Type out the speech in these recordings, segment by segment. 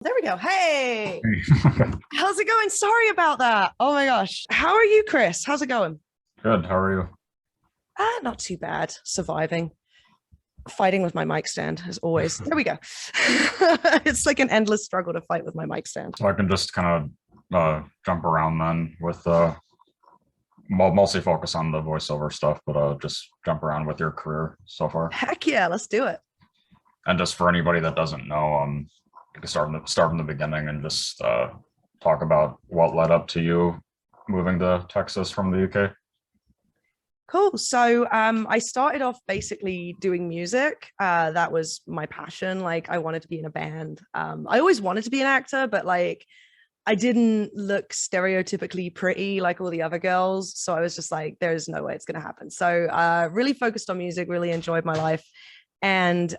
There we go. Hey, how's it going? Sorry about that. Oh my gosh. How are you, Chris? How's it going? Good. How are you? Not too bad. Surviving. Fighting with my mic stand, as always. There we go. It's like an endless struggle to fight with my mic stand. So I can just kind of jump around then with mostly focus on the voiceover stuff, but just jump around with your career so far. Heck yeah, let's do it. And just for anybody that doesn't know, you can start from the beginning and just talk about what led up to you moving to Texas from the UK. Cool. So I started off basically doing music. That was my passion. Like I wanted to be in a band. I always wanted to be an actor, but like I didn't look stereotypically pretty like all the other girls. So I was just like, there's no way it's going to happen. So really focused on music, really enjoyed my life, and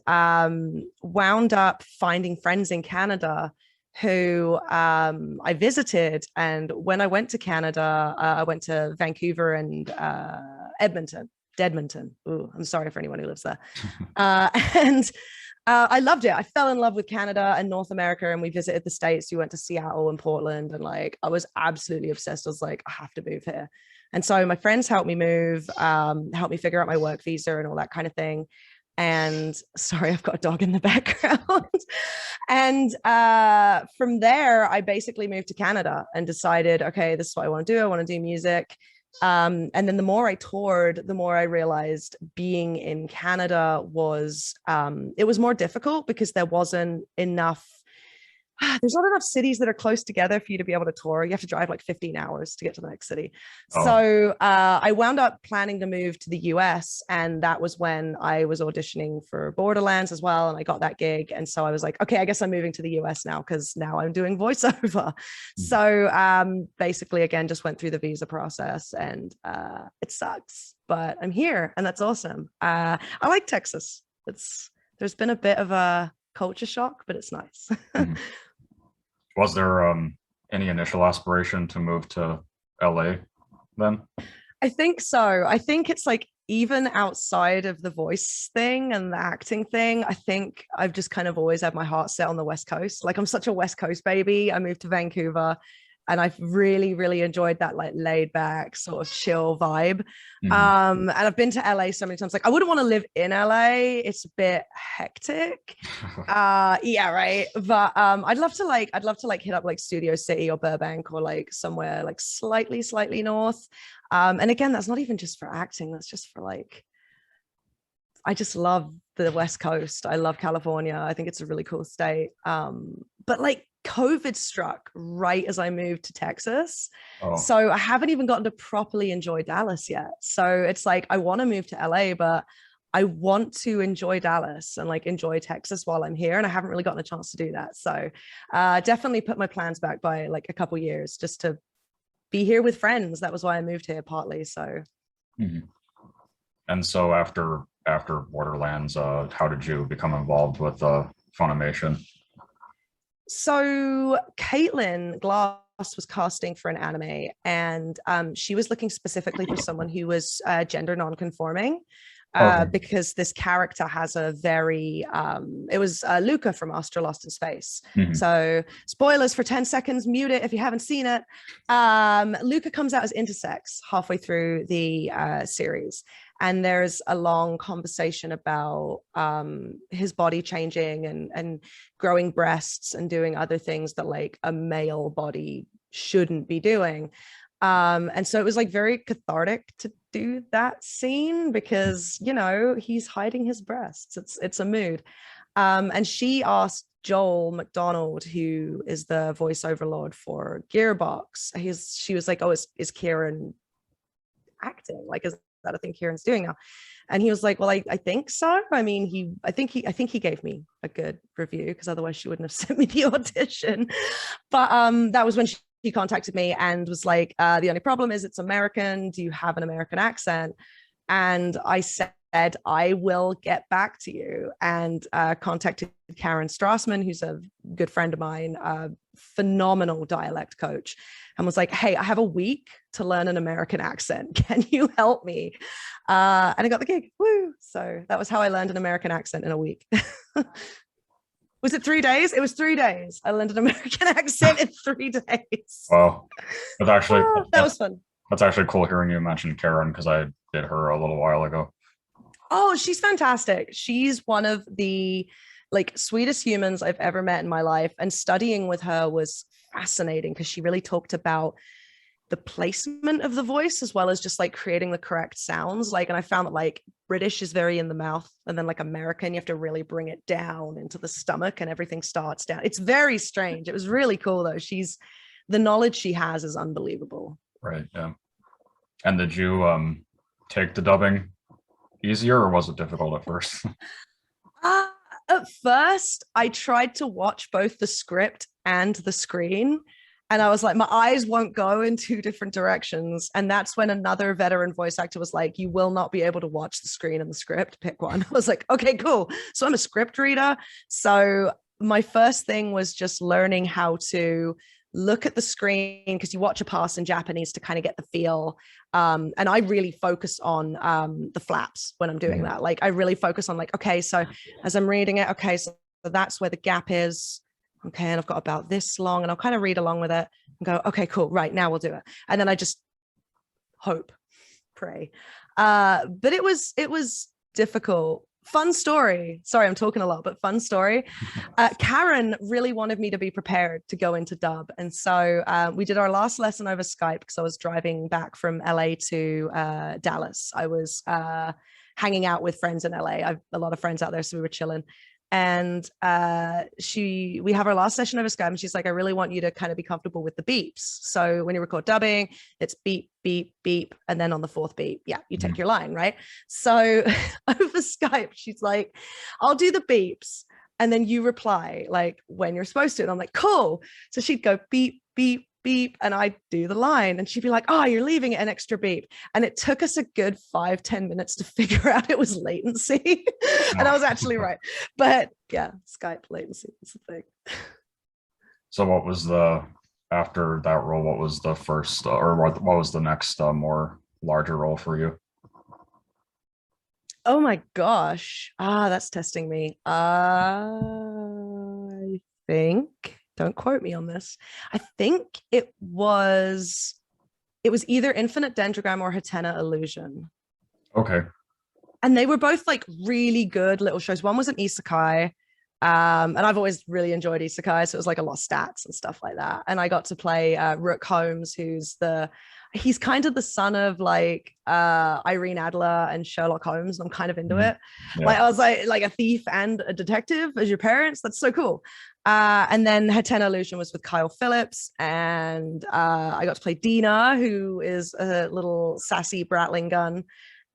wound up finding friends in Canada who I visited. And when I went to Canada, I went to Vancouver and Edmonton. Ooh, I'm sorry for anyone who lives there. And I loved it. I fell in love with Canada and North America, and we visited the States. We went to Seattle and Portland, and like I was absolutely obsessed. I was like, I have to move here. And so my friends helped me move, helped me figure out my work visa and all that kind of thing. And sorry, I've got a dog in the background. And from there, I basically moved to Canada and decided, okay, this is what I want to do. I want to do music. And then the more I toured, the more I realized being in Canada was it was more difficult because there wasn't enough. There's not enough cities that are close together for you to be able to tour. You have to drive like 15 hours to get to the next city. Oh, So I wound up planning to move to the US. And that was when I was auditioning for Borderlands as well. And I got that gig. And so I was like, okay, I guess I'm moving to the US now because now I'm doing voiceover. So basically, again, just went through the visa process and it sucks, but I'm here and that's awesome. I like Texas. There's been a bit of a culture shock, but it's nice. was there any initial aspiration to move to LA then? I think so. I think it's like even outside of the voice thing and the acting thing, I think I've just kind of always had my heart set on the West Coast. Like I'm such a West Coast baby. I moved to Vancouver and I've really, really enjoyed that like laid back sort of chill vibe. Mhm. And I've been to LA so many times. Like I wouldn't want to live in LA. It's a bit hectic. Yeah, right. But I'd love to hit up like Studio City or Burbank or like somewhere like slightly north. And again, that's not even just for acting, that's just for like I just love the West Coast. I love California. I think it's a really cool state. But like COVID struck right as I moved to Texas. Oh, So I haven't even gotten to properly enjoy Dallas yet. So it's like I want to move to LA, but I want to enjoy Dallas and like enjoy Texas while I'm here. And I haven't really gotten a chance to do that. So definitely put my plans back by like a couple years just to be here with friends. That was why I moved here partly. So mhm. And so after Borderlands, how did you become involved with Funimation? So Caitlin Glass was casting for an anime, and she was looking specifically for someone who was gender non-conforming. Okay. Because this character has a very it was Luca from Astra Lost in Space. Mhm. So spoilers for 10 seconds, mute it if you haven't seen it. Luca comes out as intersex halfway through the series, and there's a long conversation about his body changing and growing breasts and doing other things that like a male body shouldn't be doing. And so it was like very cathartic to do that scene because he's hiding his breasts. It's a mood. And she asked Joel McDonald, who is the voice overlord for Gearbox. She was like, oh, is Kieran acting? Like, is that a thing Kieran's doing now? And he was like, well, I think so. I mean, I think he gave me a good review because otherwise she wouldn't have sent me the audition. But that was when she contacted me and was like, the only problem is it's American. Do you have an American accent? And I said, I will get back to you, and contacted Karen Strassman, who's a good friend of mine, a phenomenal dialect coach, and was like, hey, I have a week to learn an American accent. Can you help me? And I got the gig. Woo! So that was how I learned an American accent in a week. Was it 3 days? It was 3 days. I learned an American accent in 3 days. Well, that's actually That was fun. that's actually cool hearing you mention Ciarán because I did her a little while ago. Oh, she's fantastic. She's one of the like sweetest humans I've ever met in my life. And studying with her was fascinating because she really talked about the placement of the voice as well as just like creating the correct sounds. Like, and I found that like British is very in the mouth, and then like American, you have to really bring it down into the stomach and everything starts down. It's very strange. It was really cool though. The knowledge she has is unbelievable. Right. Yeah. And did you take the dubbing easier or was it difficult at first? At first, I tried to watch both the script and the screen. And I was like, my eyes won't go in two different directions. And that's when another veteran voice actor was like, you will not be able to watch the screen and the script. Pick one. I was like, okay, cool. So I'm a script reader. So my first thing was just learning how to look at the screen because you watch a pass in Japanese to kind of get the feel. And I really focus on the flaps when I'm doing that. Like I really focus on like, okay, so as I'm reading it, okay, so that's where the gap is. Okay, and I've got about this long, and I'll kind of read along with it and go, okay, cool, right, now we'll do it. And then I just hope, pray. But it was difficult. Fun story. Sorry, I'm talking a lot, but fun story. Karen really wanted me to be prepared to go into dub. And so we did our last lesson over Skype because I was driving back from LA to Dallas. I was hanging out with friends in LA. I've a lot of friends out there, so we were chilling. And we have our last session over Skype, and she's like, I really want you to kind of be comfortable with the beeps. So when you record dubbing, it's beep, beep, beep. And then on the fourth beep, yeah, you take your line, right? So over Skype, she's like, I'll do the beeps. And then you reply like when you're supposed to. And I'm like, cool. So she'd go beep, beep, beep, and I'd do the line, and she'd be like, oh, you're leaving it an extra beep. And it took us a good 5-10 minutes to figure out it was latency. And I was actually right. But yeah, Skype latency is the thing. So what was after that role, what was the first or what was the next more larger role for you? Oh my gosh. That's testing me. I think, don't quote me on this, I think it was either Infinite Dendrogram or Hatena Illusion. Okay. And they were both like really good little shows. One was an isekai, and I've always really enjoyed isekai, so it was like a lot of stats and stuff like that. And I got to play Rook Holmes, he's kind of the son of like Irene Adler and Sherlock Holmes. And I'm kind of into it. Yeah. Like I was like a thief and a detective as your parents. That's so cool. And then Hatena Illusion was with Kyle Phillips, and I got to play Dina, who is a little sassy Bratling gun.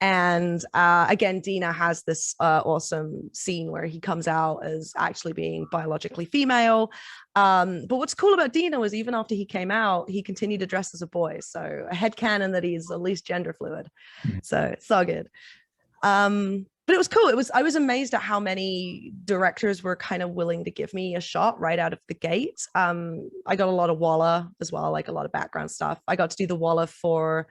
And again, Dina has this awesome scene where he comes out as actually being biologically female. But what's cool about Dina was even after he came out, he continued to dress as a boy. So a headcanon that he's at least gender fluid. So it's all good. But it was cool. I was amazed at how many directors were kind of willing to give me a shot right out of the gate. I got a lot of walla as well, like a lot of background stuff. I got to do the walla for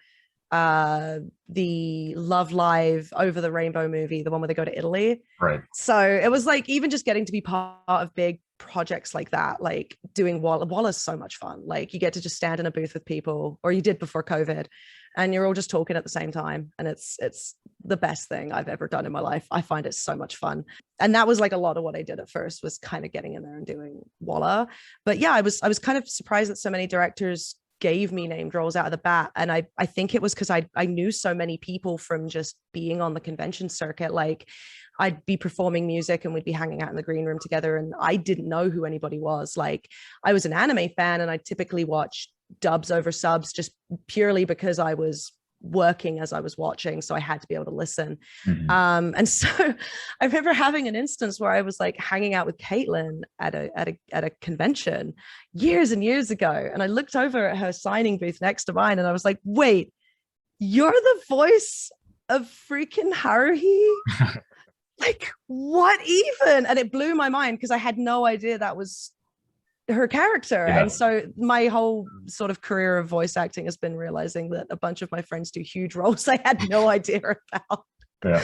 the Love Live Over the Rainbow movie, the one where they go to Italy. Right. So it was like even just getting to be part of big projects like that, like doing walla is so much fun. Like you get to just stand in a booth with people, or you did before COVID, and you're all just talking at the same time, and it's the best thing I've ever done in my life. I find it so much fun. And that was like a lot of what I did at first, was kind of getting in there and doing walla. But yeah, I was kind of surprised that so many directors gave me named roles out of the bat. And I think it was because I knew so many people from just being on the convention circuit. Like I'd be performing music and we'd be hanging out in the green room together, and I didn't know who anybody was. Like I was an anime fan, and I typically watch dubs over subs just purely because I was working as I was watching, so I had to be able to listen. And so I remember having an instance where I was like hanging out with Caitlin at a convention years and years ago, and I looked over at her signing booth next to mine, and I was like, wait, you're the voice of freaking Haruhi? Like what even? And it blew my mind because I had no idea that was her character. Yeah. And so my whole sort of career of voice acting has been realizing that a bunch of my friends do huge roles I had no idea about. Yeah.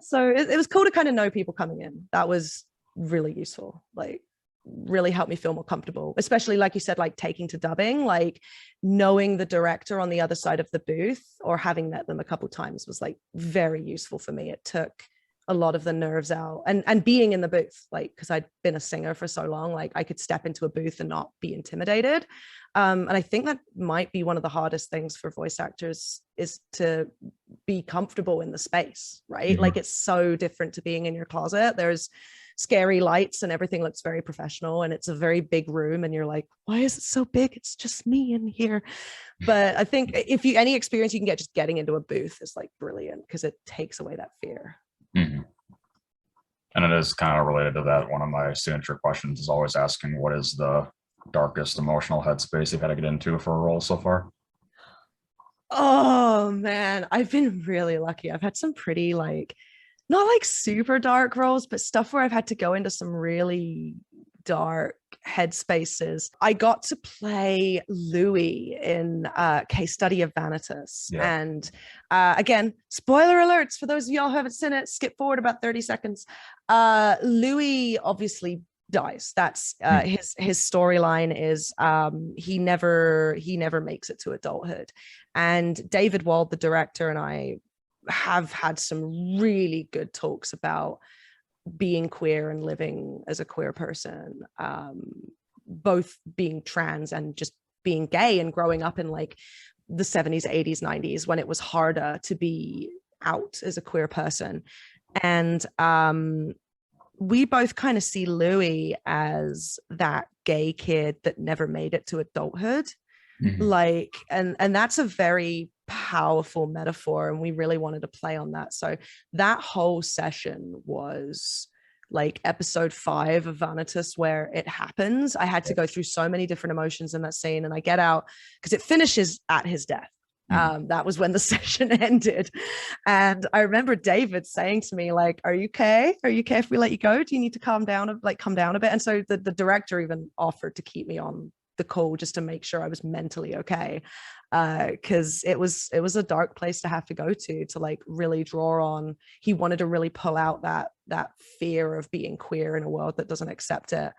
So it was cool to kind of know people coming in. That was really useful, like really helped me feel more comfortable, especially like you said, like taking to dubbing, like knowing the director on the other side of the booth or having met them a couple times was like very useful for me. It took a lot of the nerves out, and being in the booth, like because I'd been a singer for so long, like I could step into a booth and not be intimidated. And I think that might be one of the hardest things for voice actors, is to be comfortable in the space, right? Like it's so different to being in your closet. There's scary lights and everything looks very professional, and it's a very big room and you're like, why is it so big? It's just me in here. But I think if you any experience you can get just getting into a booth is like brilliant, because it takes away that fear. And it is kind of related to that. One of my signature questions is always asking, what is the darkest emotional headspace you've had to get into for a role so far? Oh man, I've been really lucky. I've had some pretty like, not like super dark roles, but stuff where I've had to go into some really dark headspaces. I got to play Louis in Case Study of Vanitas. And again, spoiler alerts for those of y'all who haven't seen it, skip forward about 30 seconds. Louis obviously dies. That's his storyline is he never makes it to adulthood. And David Wald, the director, and I have had some really good talks about being queer and living as a queer person, both being trans and just being gay, and growing up in like the 70s, 80s, 90s, when it was harder to be out as a queer person. And we both kind of see Louis as that gay kid that never made it to adulthood. Like, and that's a very powerful metaphor, and we really wanted to play on that. So that whole session was like episode 5 of Vanitas, where it happens. I had to go through so many different emotions in that scene, and I get out because it finishes at his death. That was when the session ended. And I remember David saying to me, like, are you okay? Are you okay if we let you go? Do you need to calm down a bit? And so the director even offered to keep me on the call just to make sure I was mentally okay, because it was a dark place to have to go to like really draw on. He wanted to really pull out that fear of being queer in a world that doesn't accept it.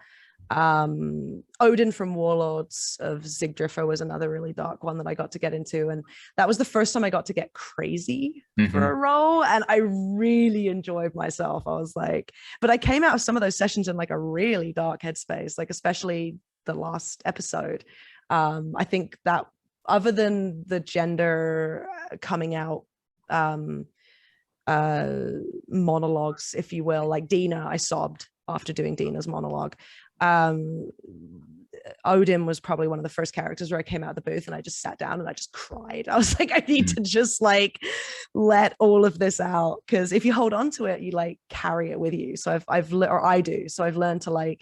Odin from Warlords of Sigdrifa was another really dark one that I got to get into, and that was the first time I got to get crazy for a role, and I really enjoyed myself. I was like, but I came out of some of those sessions in like a really dark headspace, like especially the last episode. I think that other than the gender coming out monologues, if you will, like Dina, I sobbed after doing Dina's monologue. Odin was probably one of the first characters where I came out of the booth and I just sat down and I just cried. I was like, I need to just like let all of this out, because if you hold on to it, you like carry it with you. So I've learned to like,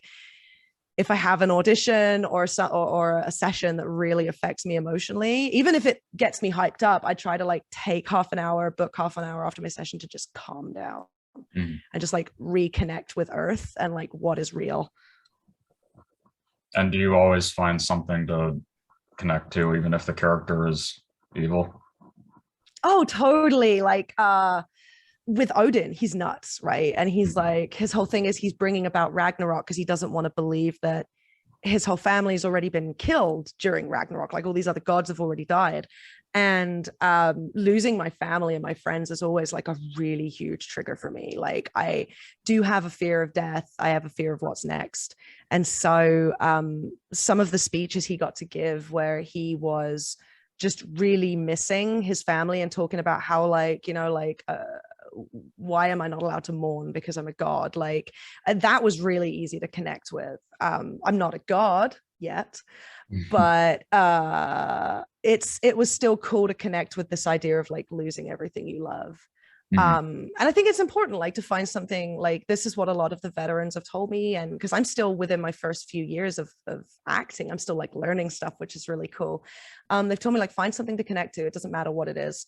if I have an audition or a session that really affects me emotionally, even if it gets me hyped up, I try to like take book half an hour after my session to just calm down and just like reconnect with Earth and like what is real. And do you always find something to connect to, even if the character is evil? Oh, totally. Like, with Odin, he's nuts, right? And he's like, his whole thing is he's bringing about Ragnarok because he doesn't want to believe that his whole family's already been killed during Ragnarok. Like all these other gods have already died. And losing my family and my friends is always like a really huge trigger for me. Like I do have a fear of death. I have a fear of what's next. And so some of the speeches he got to give where he was just really missing his family and talking about how like, you know, like, why am I not allowed to mourn because I'm a god? Like that was really easy to connect with. I'm not a god yet, but it was still cool to connect with this idea of like losing everything you love. And I think it's important like to find something like this is what a lot of the veterans have told me, and because I'm still within my first few years of acting, I'm still like learning stuff, which is really cool. They've told me like find something to connect to. It doesn't matter what it is.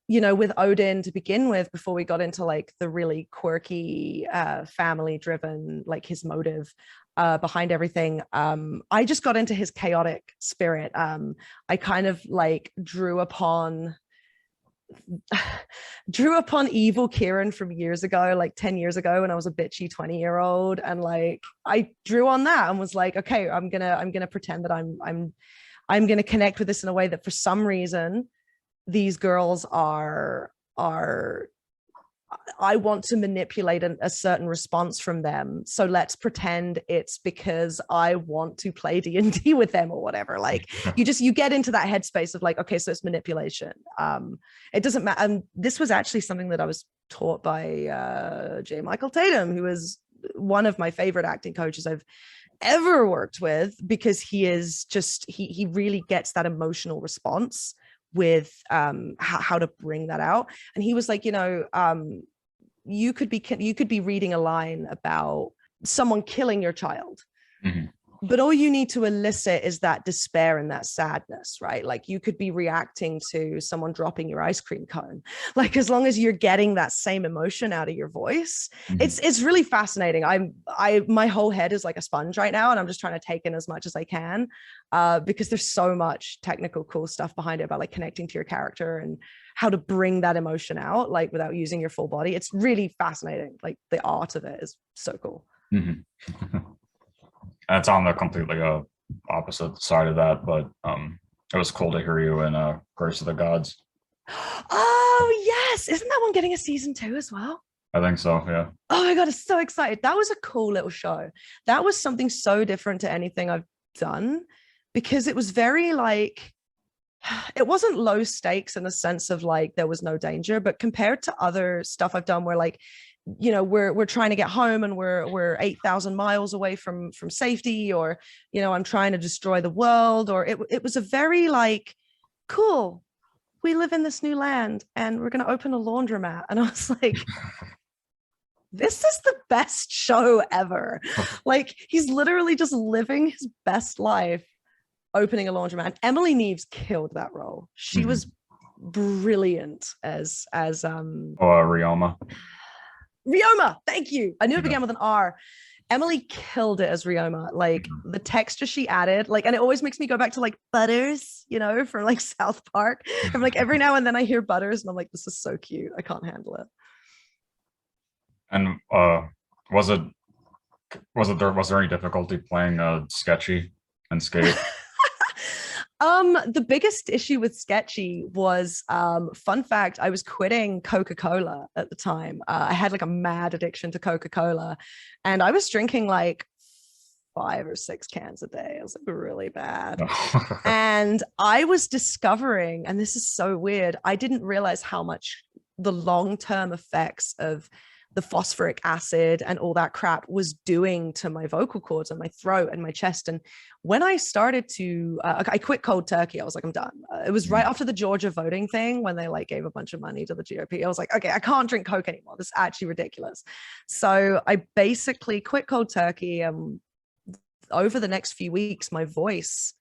You know, with Odin to begin with, before we got into like the really quirky, family driven, like his motive behind everything, I just got into his chaotic spirit. I kind of like drew upon drew upon evil Ciarán from years ago, like 10 years ago when I was a bitchy 20-year-old, and like I drew on that and was like, okay, I'm gonna pretend that I'm gonna connect with this in a way that for some reason these girls are I want to manipulate a certain response from them. So let's pretend it's because I want to play D&D with them or whatever. Like you get into that headspace of like, okay, so it's manipulation. It doesn't matter. This was actually something that I was taught by J. Michael Tatum, who is one of my favorite acting coaches I've ever worked with, because he is just, he really gets that emotional response with how to bring that out. And he was like, you could be reading a line about someone killing your child, but all you need to elicit is that despair and that sadness, right? Like you could be reacting to someone dropping your ice cream cone. Like as long as you're getting that same emotion out of your voice, it's really fascinating. My whole head is like a sponge right now, and I'm just trying to take in as much as I can, because there's so much technical cool stuff behind it about like connecting to your character and how to bring that emotion out, like without using your full body. It's really fascinating. Like the art of it is so cool. It's on the completely opposite side of that, but it was cool to hear you in Grace of the Gods. Oh yes, isn't that one getting a season 2 as well? I think so, yeah. Oh my god, I'm so excited. That was a cool little show. That was something so different to anything I've done, because it was very like, it wasn't low stakes in the sense of like there was no danger, but compared to other stuff I've done where like, we're trying to get home and we're 8,000 miles away from safety, or I'm trying to destroy the world, or it was a very like, cool, we live in this new land and we're going to open a laundromat. And I was like, this is the best show ever. Like he's literally just living his best life opening a laundromat. Emily Neves killed that role. She was brilliant as Ryoma. Ryoma, thank you. I knew it began with an R. Emily killed it as Ryoma. Like the texture she added, like, and it always makes me go back to like Butters, from like South Park. I'm like, every now and then I hear Butters and I'm like, this is so cute. I can't handle it. And was there any difficulty playing Sketchy and Skate? The biggest issue with Sketchy was, fun fact, I was quitting Coca-Cola at the time. I had like a mad addiction to Coca-Cola, and I was drinking like 5 or 6 cans a day. It was like really bad. And I was discovering, and this is so weird, I didn't realize how much the long-term effects of the phosphoric acid and all that crap was doing to my vocal cords and my throat and my chest. And when I started to, I quit cold turkey. I was like, I'm done. It was right after the Georgia voting thing when they like gave a bunch of money to the GOP. I was like, okay, I can't drink Coke anymore. This is actually ridiculous. So I basically quit cold turkey. Over the next few weeks, my voice,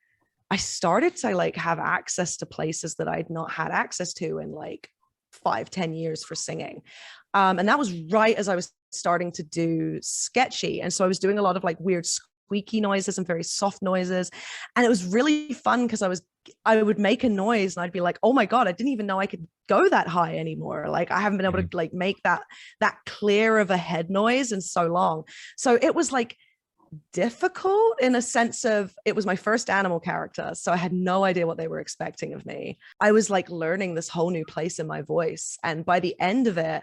I started to like have access to places that I'd not had access to in like 5-10 years for singing. And that was right as I was starting to do Sketchy. And so I was doing a lot of like weird squeaky noises and very soft noises. And it was really fun because I would make a noise and I'd be like, oh my God, I didn't even know I could go that high anymore. Like I haven't been able to like make that clear of a head noise in so long. So it was like difficult in a sense of, it was my first animal character, so I had no idea what they were expecting of me. I was like learning this whole new place in my voice, and by the end of it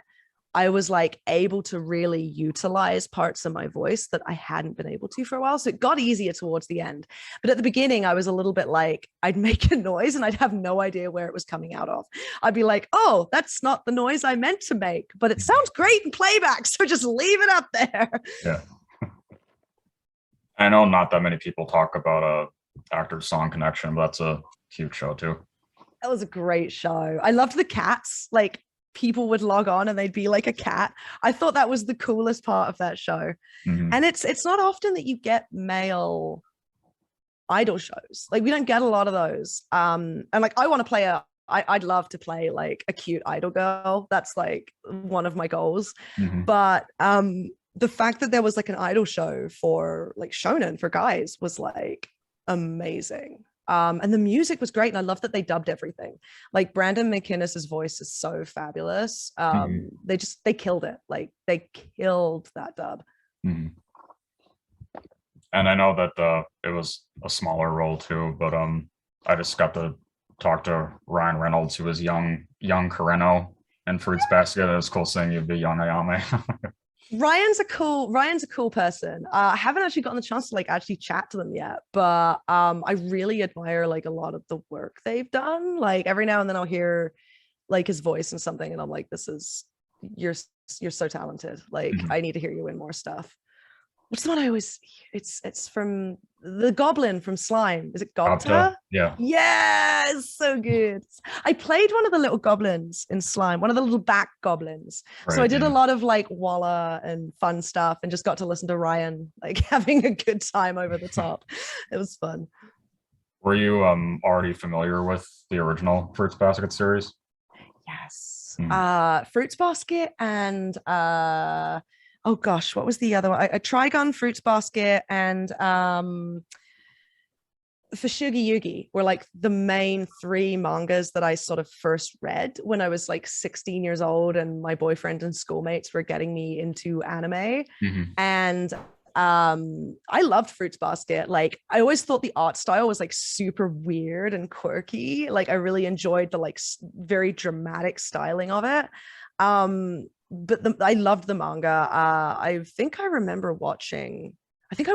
I was like able to really utilize parts of my voice that I hadn't been able to for a while. So it got easier towards the end, but at the beginning I was a little bit like, I'd make a noise and I'd have no idea where it was coming out of. I'd be like, oh, that's not the noise I meant to make, but it sounds great in playback, so just leave it up there. Yeah. I know not that many people talk about a actor-song connection, but that's a cute show too. That was a great show. I loved the cats. Like people would log on and they'd be like a cat. I thought that was the coolest part of that show. And it's not often that you get male idol shows. Like we don't get a lot of those. And like I want to play I'd love to play like a cute idol girl. That's like one of my goals. But the fact that there was like an idol show for like shonen for guys was like amazing. And the music was great, and I love that they dubbed everything. Like Brandon McInnes's voice is so fabulous. They killed it. Like they killed that dub. And I know that it was a smaller role too, but I just got to talk to Ryan Reynolds, who was young Carreno in Fruits Basket. It was cool seeing you be young Ayame. Ryan's a cool person. I haven't actually gotten the chance to like actually chat to them yet, but I really admire like a lot of the work they've done. Like every now and then I'll hear like his voice and something, and I'm like, you're so talented. Like I need to hear you in more stuff. What's the one I always it's from the goblin from Slime. Is it Gobta? Yeah. Yeah, it's so good. I played one of the little goblins in Slime, one of the little back goblins. Right, so I did a lot of like walla and fun stuff, and just got to listen to Ryan like having a good time over the top. It was fun. Were you already familiar with the original Fruits Basket series? Yes. Fruits Basket and oh gosh, what was the other one? I Trigon, Fruits Basket, and Fashugi Yugi were like the main 3 mangas that I sort of first read when I was like 16 years old, and my boyfriend and schoolmates were getting me into anime. And I loved Fruits Basket. Like I always thought the art style was like super weird and quirky. Like I really enjoyed the like very dramatic styling of it. But I loved the manga. I think I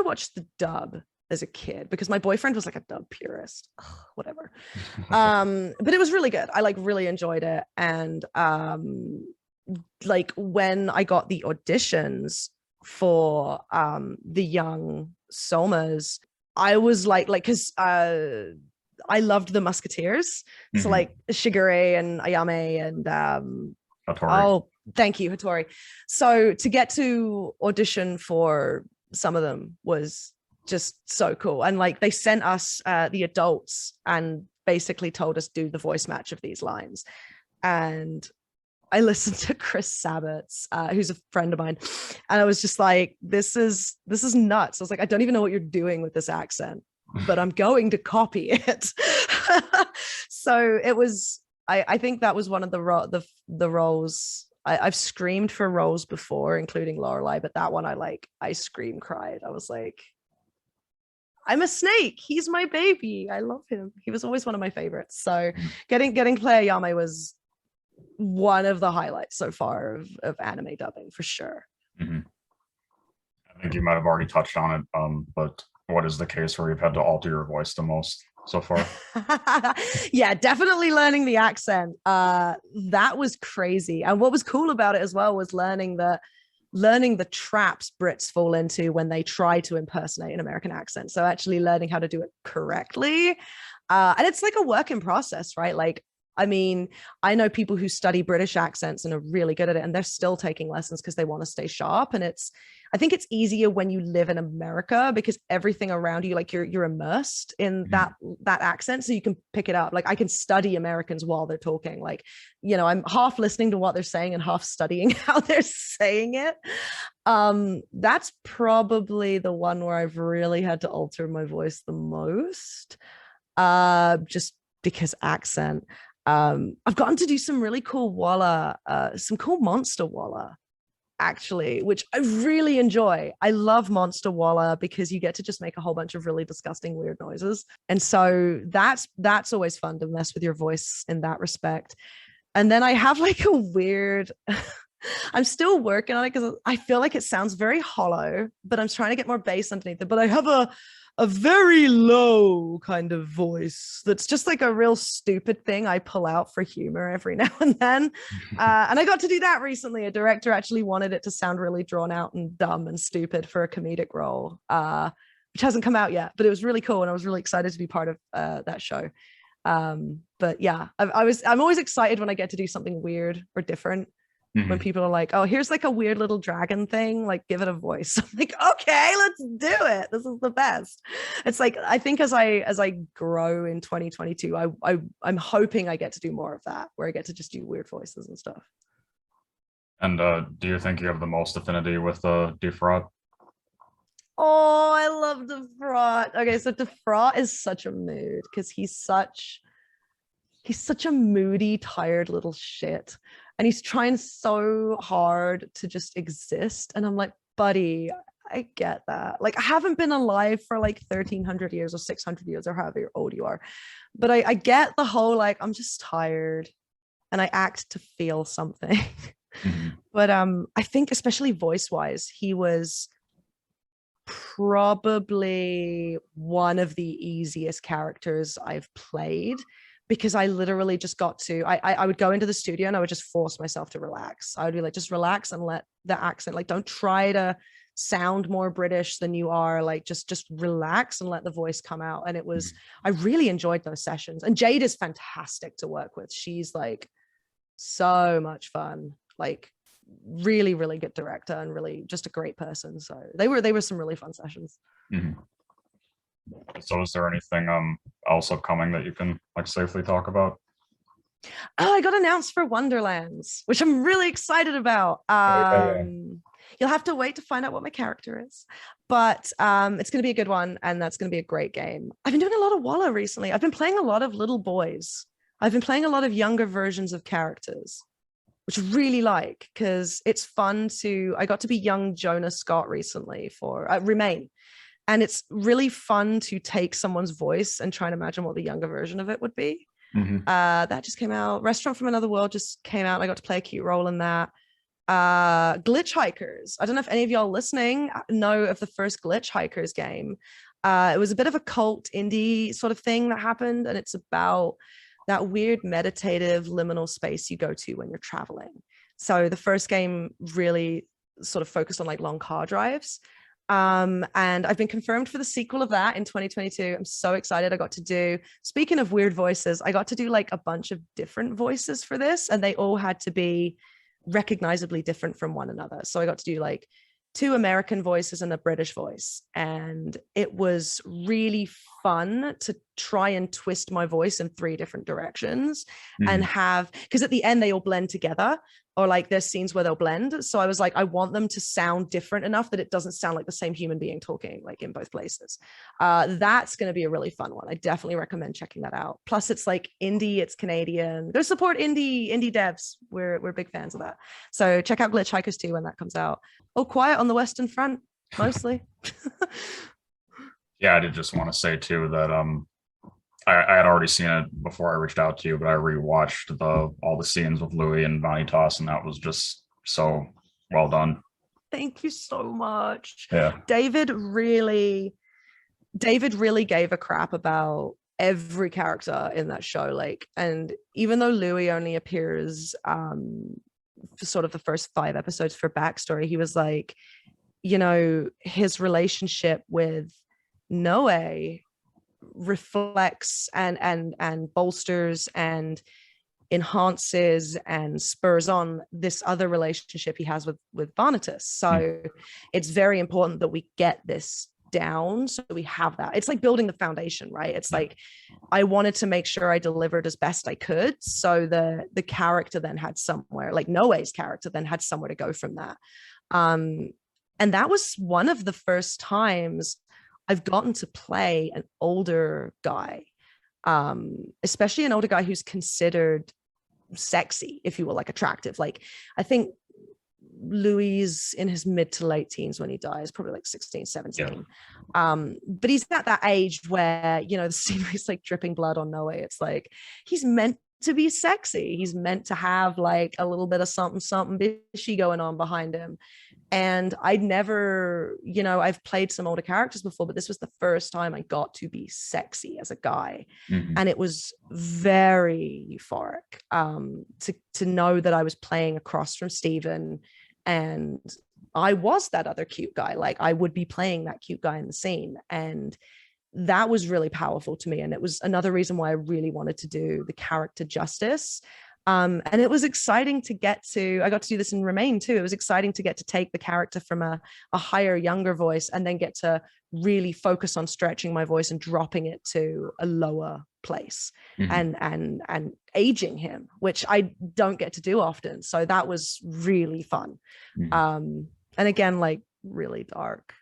watched the dub as a kid because my boyfriend was like a dub purist. Ugh, whatever. But it was really good. I like really enjoyed it. And like when I got the auditions for the young Somas, I was like because I loved the Musketeers. So like Shigure and Ayame and Hattori. Oh, thank you, Hattori. So to get to audition for some of them was just so cool. And like they sent us the adults and basically told us do the voice match of these lines. And I listened to Chris Sabat's, who's a friend of mine, and I was just like, this is nuts. I was like, I don't even know what you're doing with this accent, but I'm going to copy it. So it was. I think that was one of the roles. I've screamed for roles before, including Lorelei, but that one I scream cried. I was like, I'm a snake. He's my baby. I love him. He was always one of my favorites. So getting to play Ayame was one of the highlights so far of anime dubbing for sure. I think you might have already touched on it, but what is the case where you've had to alter your voice the most so far? Yeah, definitely learning the accent. That was crazy. And what was cool about it as well was learning the traps Brits fall into when they try to impersonate an American accent. So actually learning how to do it correctly. And it's like a work in process, right? Like, I mean, I know people who study British accents and are really good at it, and they're still taking lessons because they want to stay sharp. And I think it's easier when you live in America because everything around you, like you're immersed in that accent, so you can pick it up. Like I can study Americans while they're talking. Like, you know, I'm half listening to what they're saying and half studying how they're saying it. That's probably the one where I've really had to alter my voice the most, just because accent. I've gotten to do some really cool walla, some cool monster walla, actually, which I really enjoy. I love monster walla because you get to just make a whole bunch of really disgusting, weird noises. And so that's always fun to mess with your voice in that respect. And then I have like a weird, I'm still working on it because I feel like it sounds very hollow, but I'm trying to get more bass underneath it. But I have a very low kind of voice that's just like a real stupid thing I pull out for humor every now and then. And I got to do that recently. A director actually wanted it to sound really drawn out and dumb and stupid for a comedic role, which hasn't come out yet, but it was really cool. And I was really excited to be part of that show. But yeah, I'm always excited when I get to do something weird or different. When people are like, oh, here's like a weird little dragon thing, like give it a voice. I'm like, okay, let's do it. This is the best. It's like, I think as I grow in 2022, I'm hoping I get to do more of that, where I get to just do weird voices and stuff. And do you think you have the most affinity with Defraud? Oh, I love Defrot. Okay, so Defrot is such a mood because he's such a moody, tired little shit. And he's trying so hard to just exist. And I'm like, buddy, I get that. Like, I haven't been alive for like 1300 years or 600 years or however old you are. But I get the whole, like, I'm just tired and I act to feel something. Mhm. But I think especially voice wise, he was probably one of the easiest characters I've played because I literally just got to I would go into the studio and I would just force myself to relax. I would be like, just relax and let the accent, like, don't try to sound more British than you are, like just relax and let the voice come out. And it was, I really enjoyed those sessions. And Jade is fantastic to work with. She's like so much fun, like really, really good director and really just a great person. So they were some really fun sessions. Mhm. So is there anything else upcoming that you can like safely talk about? Oh, I got announced for Wonderlands, which I'm really excited about. Yeah. You'll have to wait to find out what my character is, but it's going to be a good one, and that's going to be a great game. I've been doing a lot of Walla recently. I've been playing a lot of little boys. I've been playing a lot of younger versions of characters, which I really like because it's fun to. I got to be young Jonah Scott recently for Remain, and it's really fun to take someone's voice and try and imagine what the younger version of it would be. Mhm. That just came out. Restaurant from Another World just came out. I got to play a cute role in that. Glitch Hikers. I don't know if any of y'all listening know of the first Glitch Hikers game. It was a bit of a cult indie sort of thing that happened, and it's about that weird meditative liminal space you go to when you're traveling. So the first game really sort of focused on like long car drives. And I've been confirmed for the sequel of that in 2022. I'm so excited. I got to do, speaking of weird voices, I got to do like a bunch of different voices for this, and they all had to be recognizably different from one another. So I got to do like 2 American voices and a British voice. And it was really fun to try and twist my voice in 3 different directions and Mhm. have, because at the end they all blend together, or like there's scenes where they'll blend. So I was like, I want them to sound different enough that it doesn't sound like the same human being talking like in both places. That's going to be a really fun one. I definitely recommend checking that out. Plus it's like indie, it's Canadian. Go support indie devs. We're big fans of that. So check out Glitch Hikers 2 when that comes out. Oh, quiet on the Western Front, mostly. Yeah, I did just want to say too that I had already seen it before I reached out to you, but I rewatched all the scenes with Louis and Vanitas, and that was just so well done. Thank you so much. Yeah. David really gave a crap about every character in that show. Like, and even though Louis only appears for sort of the first 5 episodes for backstory, he was like, his relationship with Noe reflects and bolsters and enhances and spurs on this other relationship he has with Vanitas. So it's very important that we get this down so we have that. It's like building the foundation, right? It's like I wanted to make sure I delivered as best I could, so the character then had somewhere, like Noe's character then had somewhere to go from that. And that was one of the first times I've gotten to play an older guy, especially an older guy who's considered sexy, if you will, like attractive. Like, I think Louis in his mid to late teens when he dies, probably like 16, 17. Yeah. But he's at that age where, the scene where he's like dripping blood on Noe, it's like he's meant to be sexy. He's meant to have like a little bit of something bishy going on behind him. And I'd never, I've played some older characters before, but this was the first time I got to be sexy as a guy. Mhm. And it was very euphoric to know that I was playing across from Steven, and I was that other cute guy. Like, I would be playing that cute guy in the scene. And that was really powerful to me. And it was another reason why I really wanted to do the character justice. And it was exciting to I got to do this in Remain too. It was exciting to get to take the character from a higher, younger voice and then get to really focus on stretching my voice and dropping it to a lower place. Mhm. and aging him, which I don't get to do often. So that was really fun. Mhm. And again, like really dark.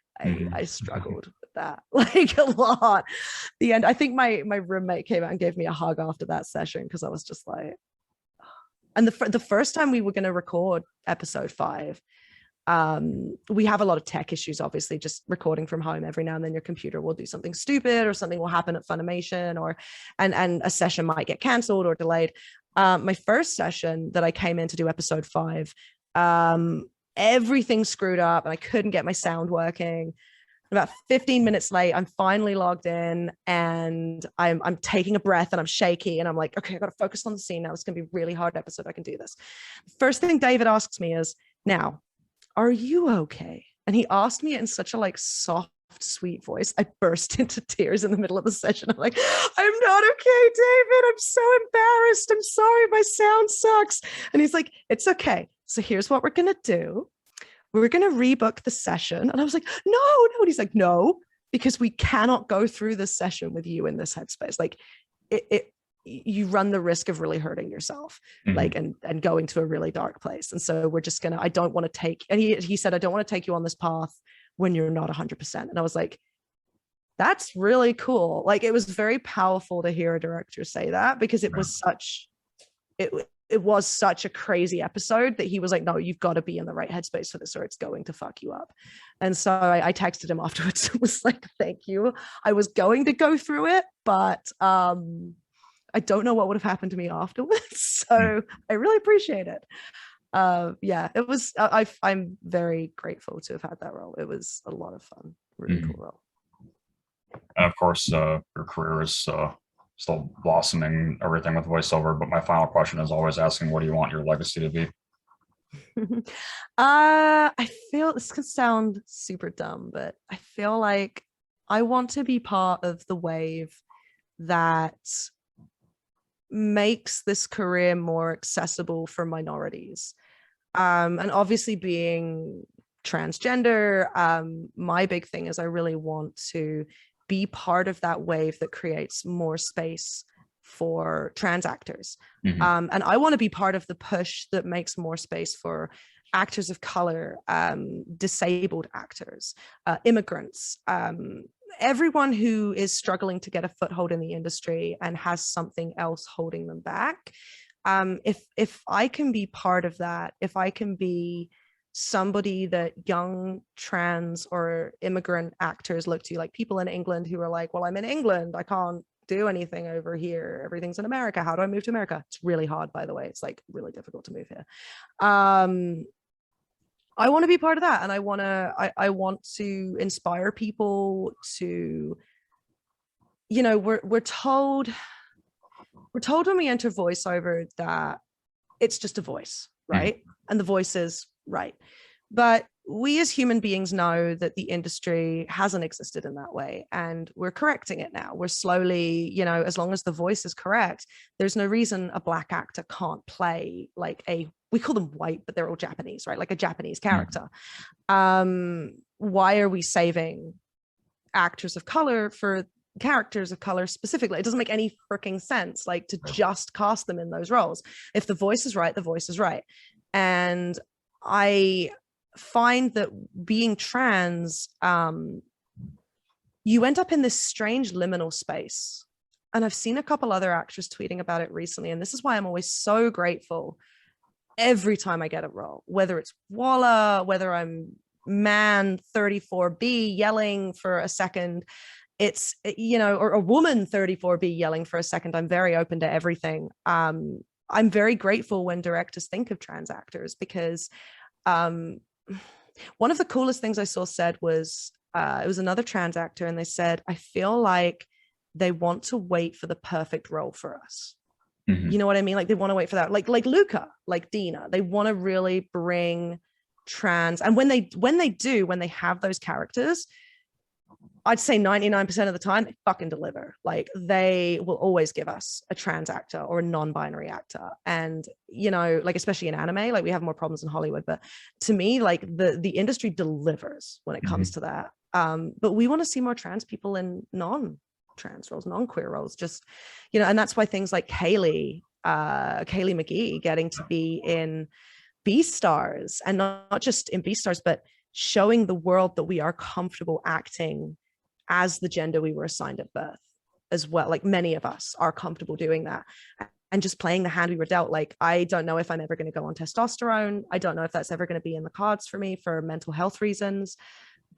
I struggled with that like a lot. The end, I think my roommate came out and gave me a hug after that session because I was just like, and the first time we were going to record episode 5, we have a lot of tech issues, obviously, just recording from home. Every now and then your computer will do something stupid, or something will happen at Funimation, or and a session might get canceled or delayed. My first session that I came in to do episode 5, everything screwed up and I couldn't get my sound working. About 15 minutes late, I'm finally logged in, and I'm taking a breath and I'm shaky, and I'm like, okay, I got to focus on the scene now. It's going to be a really hard episode. I can do this. First thing David asks me is, now, are you okay? And he asked me it in such a like soft, sweet voice. I burst into tears in the middle of the session. I'm like, I'm not okay, David. I'm so embarrassed. I'm sorry. My sound sucks. And he's like, it's okay. So here's what we're going to do. We're going to rebook the session. And I was like, no. And he's like, no, because we cannot go through this session with you in this headspace. Like you run the risk of really hurting yourself, like, and going to a really dark place. And so we're just I don't want to take, and he said, I don't want to take you on this path when you're not 100%. And I was like, that's really cool. Like, it was very powerful to hear a director say that, because it was it was such a crazy episode that he was like, no, you've got to be in the right headspace for this or it's going to fuck you up. And so I texted him afterwards and was like, thank you. I was going to go through it, but I don't know what would have happened to me afterwards. So I really appreciate it. Yeah, it was, I'm very grateful to have had that role. It was a lot of fun, really cool role. And of course, your career is still blossoming, everything with voiceover. But my final question is always asking, what do you want your legacy to be? I feel this can sound super dumb, but I feel like I want to be part of the wave that makes this career more accessible for minorities. And obviously, being transgender, my big thing is I really want to be part of that wave that creates more space for trans actors. And I want to be part of the push that makes more space for actors of color, disabled actors, immigrants, everyone who is struggling to get a foothold in the industry and has something else holding them back. If I can be part of that, if I can be somebody that young trans or immigrant actors look to, like people in England who are like, well, I'm in England, I can't do anything over here, everything's in America, how do I move to America? It's really hard, by the way. It's like really difficult to move here. I want to be part of that, and I want to inspire people to, you know, we're told when we enter voiceover that it's just a voice, right? And the voice is right. But we as human beings know that the industry hasn't existed in that way, and we're correcting it now. We're slowly, you know, as long as the voice is correct, there's no reason a Black actor can't play like we call them white, but they're all Japanese, right? Like a Japanese character. Why are we saving actors of color for characters of color specifically? It doesn't make any freaking sense, like, to just cast them in those roles. If the voice is right, the voice is right. And I find that being trans, you end up in this strange liminal space. And I've seen a couple other actors tweeting about it recently. And this is why I'm always so grateful every time I get a role, whether it's walla, whether I'm man 34B yelling for a second, it's, you know, or a woman 34B yelling for a second. I'm very open to everything. I'm very grateful when directors think of trans actors, because one of the coolest things I saw said was, it was another trans actor, and they said, I feel like they want to wait for the perfect role for us. You know what I mean? Like, they want to wait for that, like Luca, like Dina. They want to really bring trans, and when they have those characters, I'd say 99% of the time they fucking deliver. Like, they will always give us a trans actor or a non-binary actor. And, you know, like, especially in anime, like, we have more problems in Hollywood, but to me, like, the industry delivers when it comes to that. But we want to see more trans people in non-trans roles, non-queer roles, just, you know. And that's why things like Kaylee McGee getting to be in Beastars, and not just in Beastars, but showing the world that we are comfortable acting as the gender we were assigned at birth as well. Like many of us are comfortable doing that and just playing the hand we were dealt. Like, I don't know if I'm ever going to go on testosterone. I don't know if that's ever going to be in the cards for me for mental health reasons,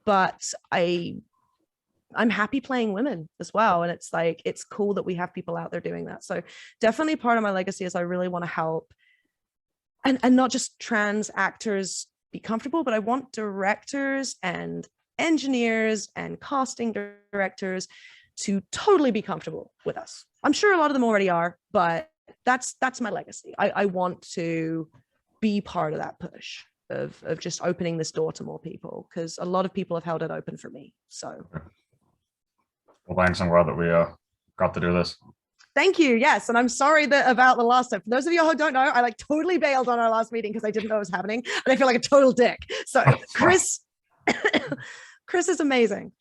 but I'm happy playing women as well. And it's like, it's cool that we have people out there doing that. So definitely part of my legacy is I really want to help and not just trans actors be comfortable, but I want directors and engineers and casting directors to totally be comfortable with us. I'm sure a lot of them already are, but that's my legacy. I want to be part of that push of just opening this door to more people, because a lot of people have held it open for me. So well, thanks. I'm glad that we got to do this. thank you. Yes. And I'm sorry about the last time. For those of you who don't know, I like totally bailed on our last meeting because I didn't know it was happening. And I feel like a total dick. So Chris, Chris is amazing.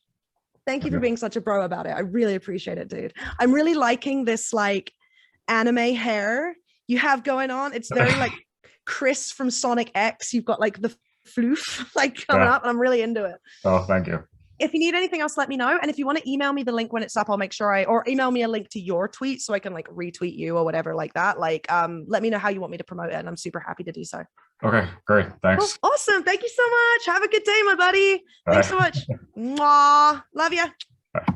Thank you for being such a bro about it. I really appreciate it, dude. I'm really liking this like anime hair you have going on. It's very like Chris from Sonic X. You've got like the floof like coming up, and I'm really into it. Oh, thank you. If you need anything else, let me know. And if you want to email me the link when it's up, I'll make sure or email me a link to your tweet so I can like retweet you or whatever like that. Like, let me know how you want me to promote it, and I'm super happy to do so. Okay, great. Thanks. Oh, awesome. Thank you so much. Have a good day, my buddy. Bye. Thanks so much. Mwah. Love you. Bye.